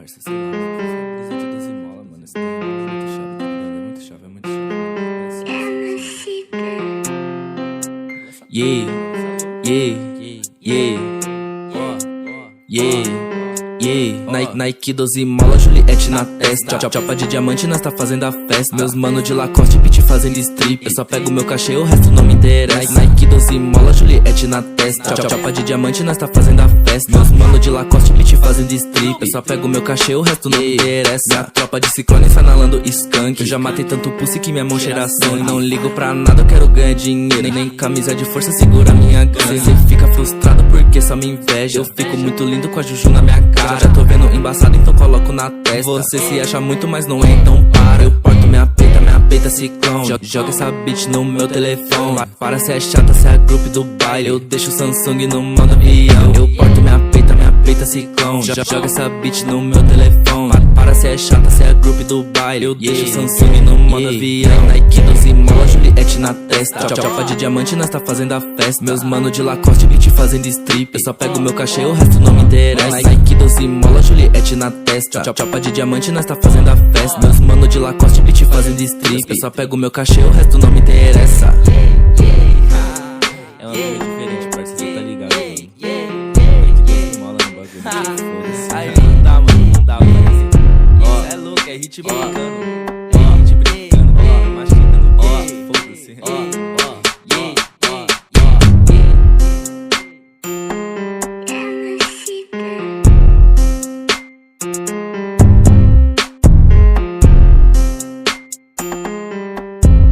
parça, sei lá, brisa de 12 mola, mano. Esse daí é muito chave, tá ligado? É muito chave, é muito chave. Yeah, yeah, yeah, yeah. Nike 12 mola, Juliette na testa. Chapa de diamante, nós tá fazendo a festa. Meus mano de Lacoste, beat fazendo strip. Eu só pego meu cachê, o resto não me interessa. Nike 12 mola, Juliette na testa. Chapa de diamante, nós tá fazendo a festa. Meus mano de Lacoste, beat fazendo strip. Eu só pego meu cachê, o resto não me interessa. Minha tropa de ciclone sanalando skunk. Eu já matei tanto pussy que minha mão cheira sangue. Não ligo pra nada, eu quero ganhar dinheiro. Nem camisa de força segura minha gana. Cê fica frustrado porque só me inveja. Eu fico muito lindo com a juju na minha cara. Já tô vendo embaçado, então coloco na testa. Você se acha muito, mas não é, então para. Eu porto minha peita ciclone. Joga essa bitch no meu telefone. Para se é chata, se é grupo do baile. Eu deixo o Samsung no modo avião. Eu porto minha peita ciclone. Joga essa bitch no meu telefone. Para se é chata, se é grupo do baile. Eu deixo o Samsung no modo avião. Nike 12 mola, Juliette na testa. Chapa de diamante, nós tá fazendo a festa. Meus mano de Lacoste, beat fazendo strip. Eu só pego meu cachê, o resto não me interessa. Nike 12 mola, Juliette na testa. Chapa de diamante, nós tá fazendo a festa. Meus mano de Lacoste, beat fazendo strip. Eu só pego meu cachê, o resto não me interessa.